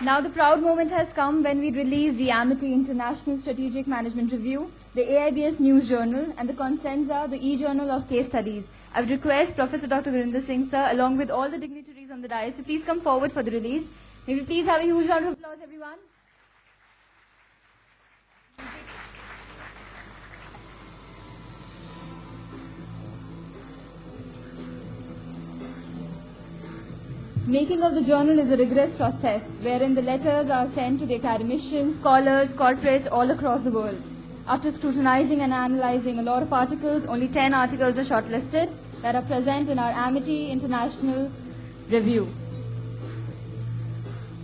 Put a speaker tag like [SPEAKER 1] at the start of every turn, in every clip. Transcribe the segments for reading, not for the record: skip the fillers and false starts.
[SPEAKER 1] Now the proud moment has come when we release the Amity International Strategic Management Review, the AIBS News Journal, and the Consenza, the e-journal of case studies. I would request Professor Dr. Gurinder Singh, sir, along with all the dignitaries on the dais, to please come forward for the release. May we please have a huge round of applause, everyone. Making of the journal is a rigorous process wherein the letters are sent to the academicians, scholars, corporates all across the world. After scrutinizing and analyzing a lot of articles, only 10 articles are shortlisted that are present in our Amity International Review.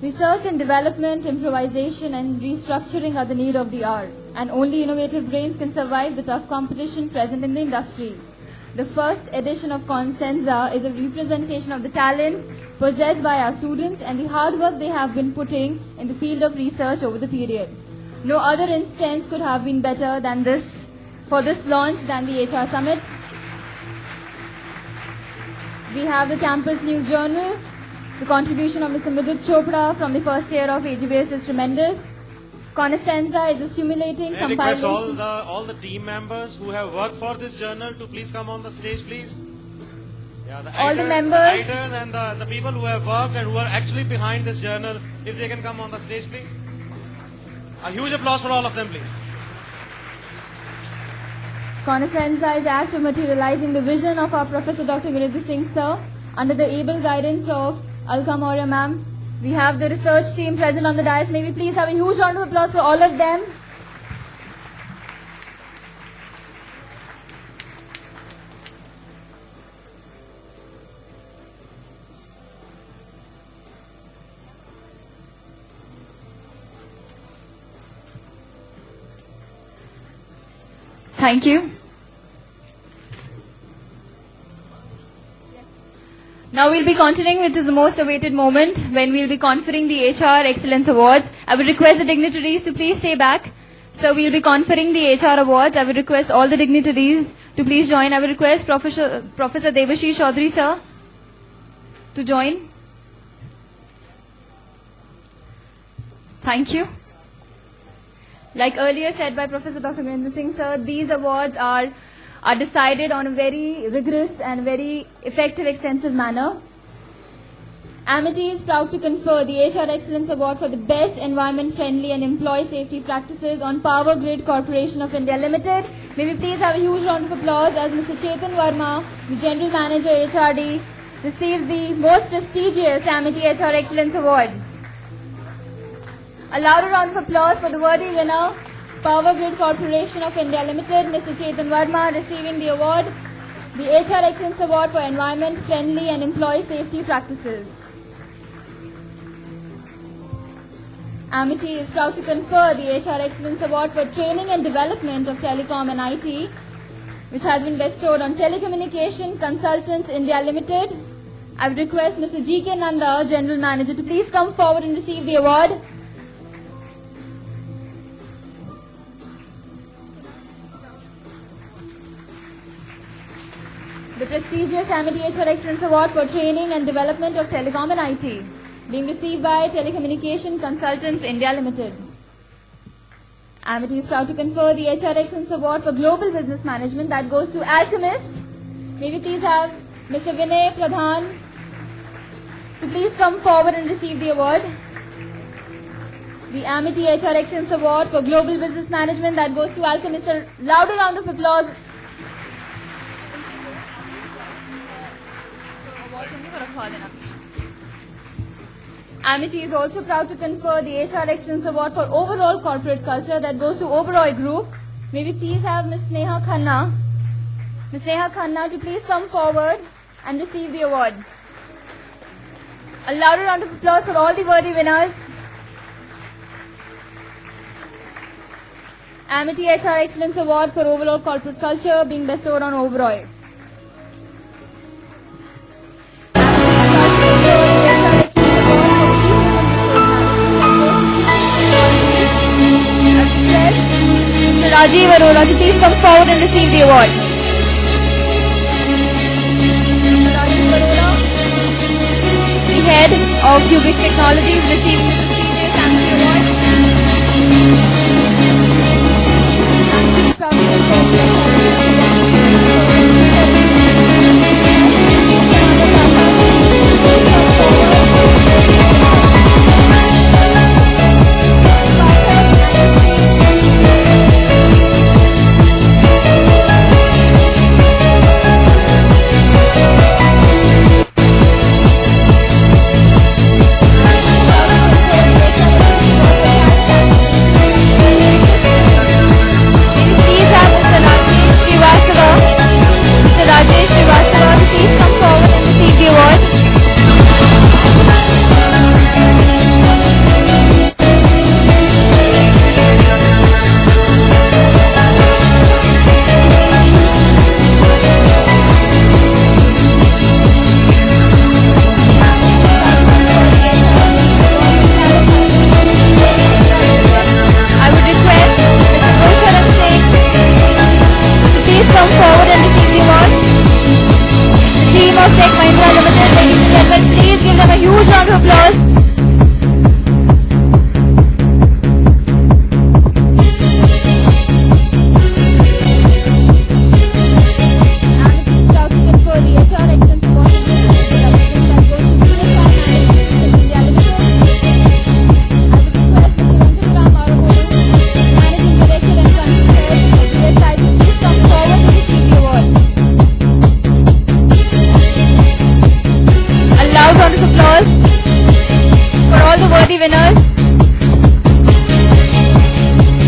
[SPEAKER 1] Research and development, improvisation and restructuring are the need of the hour, and only innovative brains can survive the tough competition present in the industry. The first edition of Consenza is a representation of the talent possessed by our students and the hard work they have been putting in the field of research over the period. No other instance could have been better than this for this launch than the HR Summit. We have the Campus News Journal. The contribution of Mr. Mridut Chopra from the first year of AGBS is tremendous. Consenza is a stimulating compilation.
[SPEAKER 2] I request all the team members who have worked for this journal to please come on the stage, please. Yeah,
[SPEAKER 1] all the members
[SPEAKER 2] and the people who have worked and who are actually behind this journal, if they can come on the stage, please. A huge applause for all of them, please.
[SPEAKER 1] Consenza is act of materializing the vision of our Professor Dr. Gurinder Singh, sir, under the able guidance of Alka Maurya ma'am. We have the research team present on the dais. May we please have a huge round of applause for all of them. Thank you. Now we'll be continuing. It is the most awaited moment when we'll be conferring the HR Excellence Awards. I would request the dignitaries to please stay back. So we'll be conferring the HR Awards. I would request all the dignitaries to please join. I would request Professor Debashish Chaudhary, sir, to join. Thank you. Like earlier said by Professor Dr. Gurinder Singh, sir, these awards are decided on a very rigorous and very effective, extensive manner. Amity is proud to confer the HR Excellence Award for the Best Environment-Friendly and Employee Safety Practices on Power Grid Corporation of India Limited. May we please have a huge round of applause as Mr. Chetan Verma, the General Manager HRD, receives the most prestigious Amity HR Excellence Award. A louder round of applause for the worthy winner, Power Grid Corporation of India Limited, Mr. Chetan Verma, receiving the award, the HR Excellence Award for Environment Friendly and Employee Safety Practices. Amity is proud to confer the HR Excellence Award for Training and Development of Telecom and IT, which has been bestowed on Telecommunication Consultants India Limited. I would request Mr. G.K. Nanda, General Manager, to please come forward and receive the award. The prestigious Amity HR Excellence Award for Training and Development of Telecom and IT, being received by Telecommunication Consultants India Limited. Amity is proud to confer the HR Excellence Award for Global Business Management that goes to Alchemist. May we please have Mr. Vinay Pradhan to please come forward and receive the award. The Amity HR Excellence Award for Global Business Management that goes to Alchemist. A louder round of applause. Amity is also proud to confer the HR Excellence Award for Overall Corporate Culture that goes to Oberoi Group. May we please have Ms. Neha Khanna. Ms. Neha Khanna to please come forward and receive the award. A louder round of applause for all the worthy winners. Amity HR Excellence Award for Overall Corporate Culture being bestowed on Oberoi. Rajiv Arora to please come forward and receive the award. Rajiv Arora, the head of Cubic Technologies, receiving the prestigious winners.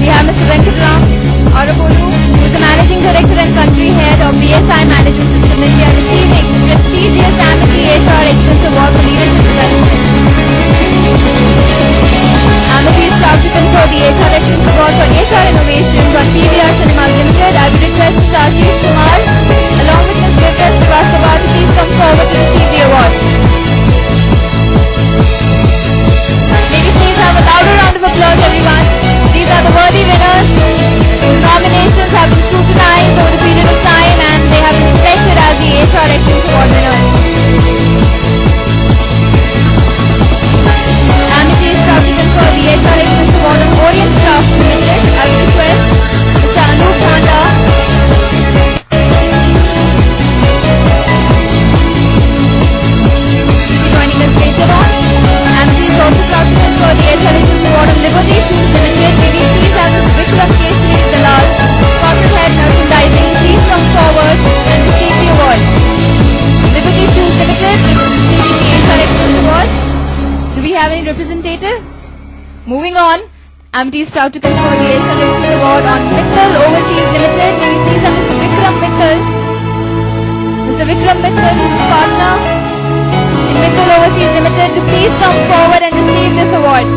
[SPEAKER 1] We have Mr. Venkatram Arapolu, who is the Managing Director and Country Head of BSI Management System India, receiving the prestigious Amity HR Excellence Award for Leadership Development. Amity is proud to confer the HR Excellence Award for HR Innovations on PVR Cinemas Limited. I would request Mr. Ashish Kumar, along with Ms. Divya Srivastava, to please come forward to receive the award. Have a louder round of applause, everyone. These are the worthy winners whose nominations have been scrutinized over a period of time and they have been selected as the HR Excellence Award winners. Amity is proud to confer the HR Excellence Award on Orient Craft Limited. I would request Mr. Anup Khanda, joining us later on. Amity is also proud to confer the HR Excellence Award on Liberty Shoes Limited. May we please have Mr. Vikram Keshri Dalal, Corporate Head Merchandising, please come forward and receive the award. Liberty Shoes Limited is receiving the HR Excellence Award. Do we have any representative? Moving on, Amity is proud to confer the HR Excellence Award on Mittal Overseas Limited. May we please have Mr. Vikram Mittal. Mr. Vikram Mittal, who is a partner in Mittal Overseas Limited, to please come forward and receive this award.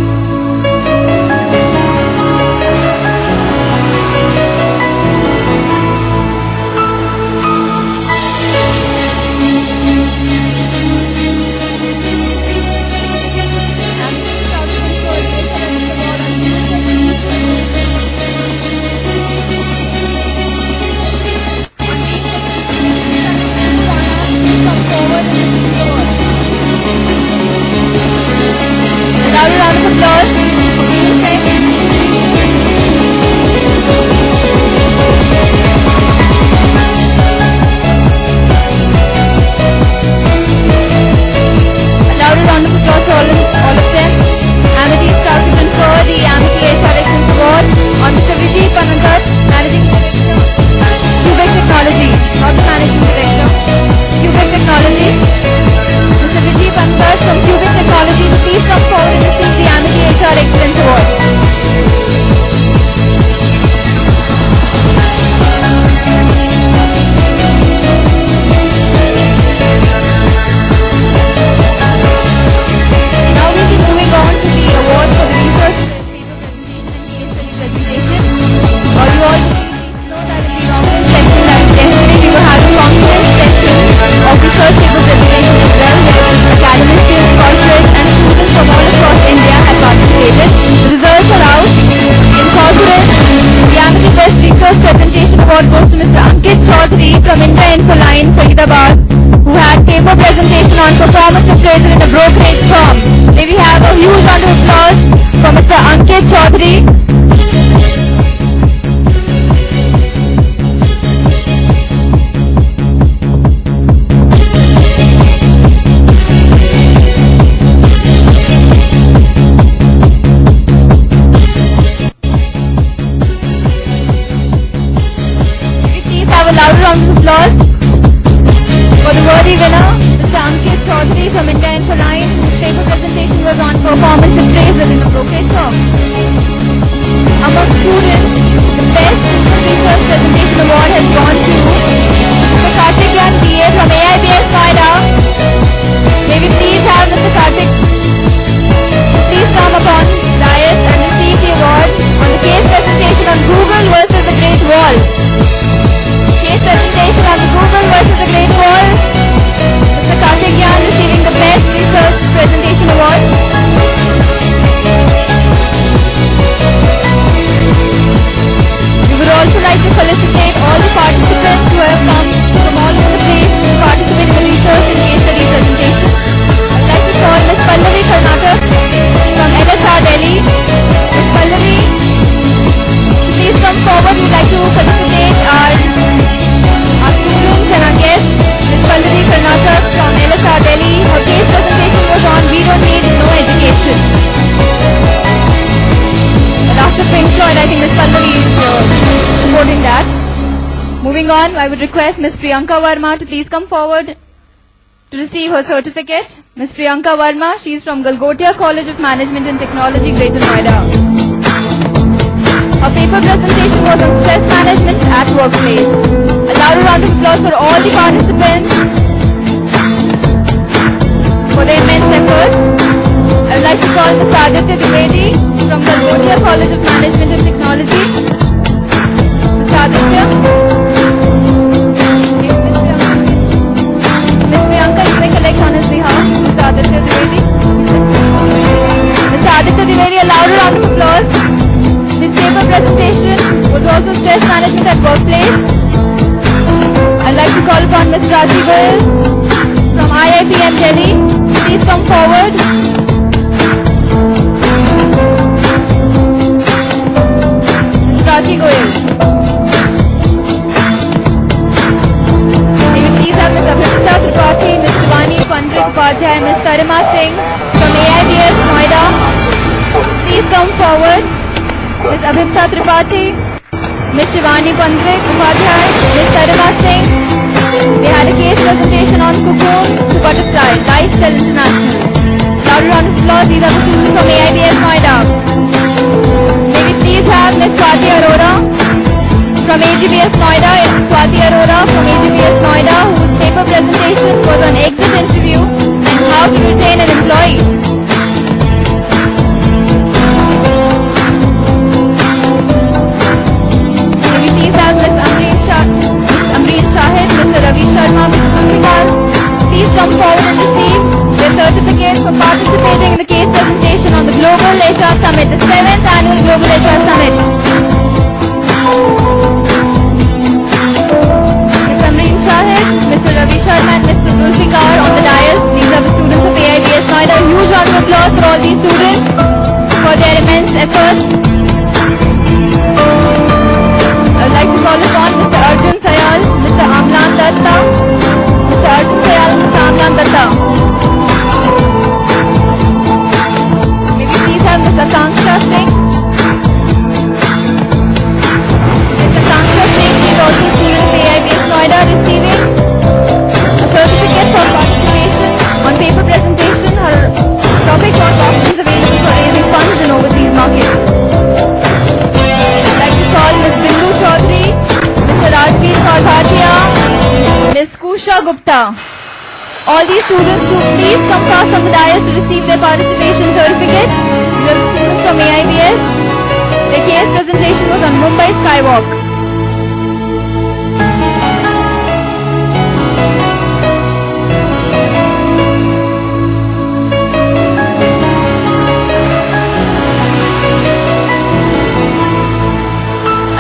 [SPEAKER 1] Another round of applause. A louder round of applause for all of them. Amity is proud to confer the Amity HR Excellence Award on Mr. Vijay Panagat, Managing Director, Cubic Technology, not the Managing Director, Cubic Technology. Mr. Vijay Panagat from Cubic Technology to please come forward and receive the Amity HR Excellence Award. Now we'll be moving on to the award for the research paper presentation and case study presentation. You all know that in the conference session that yesterday we were having conference session of research paper presentation as well, where academics, corporates and students from all across India have participated. The results are out. In corporate, the Amity Best Research Presentation Award goes to Mr. Ankit Chaudhary from India Infoline, Faridabad, who had paper presentation on performance appraisal in a brokerage firm. May we have a huge round of applause for Mr. Ankit Chaudhary have a louder round of applause for the worthy winner, Mr. Ankit Chaudhary from India Infoline, whose paper presentation was on performance appraisal in a brokerage firm. Among students, the best research presentation award has gone to Mr. Karthik Yan PA from AIBS Noida. May we please have Mr. Karthik please come upon dais and receive the award on the case presentation on Google versus the Great Wall. Case presentation on the Google versus the Great Wall. Mr. Karthik Yan receiving the best research presentation award. We would also like to felicitate all the participants who have come from all over the place to participate in the research and case study presentation. I'd like to call Ms. Pallavi Karnataka from LSR Delhi. Ms. Pallavi, please come forward. We'd like to felicitate our students and our guests. Ms. Pallavi Karnataka from LSR Delhi. Her case presentation was on We Don't Need No Education. And after Pink Floyd, I think Ms. Pallavi is supporting that. Moving on, I would request Ms. Priyanka Verma to please come forward to receive her certificate. Ms. Priyanka Verma, she is from Galgotia College of Management and Technology, Greater Noida. Her paper presentation was on stress management at workplace. A louder round of applause for all the participants for their immense efforts. I would like to call Ms. Aditya Dwivedi from Galgotia College of Management and Technology. Ms. Aditya. Ms. Priyanka, you may collect on his behalf. Ms. Aditya Dwivedi. Ms. Aditya Dwivedi, a louder round of applause. His paper presentation was also stress management at workplace. I'd like to call upon Ms. Raji Goyal from IIPM Delhi. Please come forward. Ms. Raji Goyal. May we please have Ms. Abhimsa Tripathi, Ms. Shivani Pandrik Upadhyay, Ms. Tarima Singh from AIBS Noida. Please come forward. Ms. Abhimsa Tripathi, Ms. Shivani Pandrik Upadhyay, Ms. Tarima Singh. They had a case presentation on Cocoon to Butterfly, Lifestyle International. Louder round of applause, these are the students from AIBS Noida. May we please have Ms. Swati Arora from AGBS Noida. Swati Arora from AGBS Noida, whose paper presentation was on exit interview and how to retain an employee. Mr. Ravi Sharma, Mr. Kulfikar, please come forward and receive their certificates for participating in the case presentation on the Global HR Summit, the 7th Annual Global HR Summit. Ms. Amreen Shahid, Mr. Ravi Sharma and Mr. Kulfikar on the dais. These are the students of AIBS Noida. A huge round of applause for all these students for their immense efforts. I would like to call upon Mr. Arjun Sayal, Mr. Amlan Datta, Mr. Arjun Sayal and Mr. Amlan Datta. May we please have Ms. Akanksha Singh. Ms. Akanksha Singh, she is also a student of AIBS Noida, receiving a certificate for participation on paper presentation. Her topic was options available for raising funds in overseas market. Ms. Bindu Chaudhary, Mr. Rajveer Kaur Bhatia, Ms. Kusha Gupta. All these students to please come past on the dais to receive their participation certificate. These are students from AIBS. Their case presentation was on Mumbai Skywalk.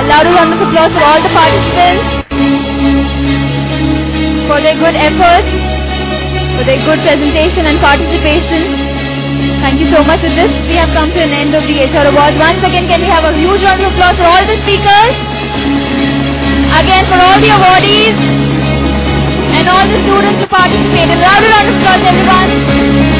[SPEAKER 1] Louder round of applause for all the participants for their good efforts, for their good presentation and participation. Thank you so much. With this, we have come to an end of the HR Awards. Once again, can we have a huge round of applause for all the speakers? Again, for all the awardees and all the students who participated. Louder round of applause, everyone.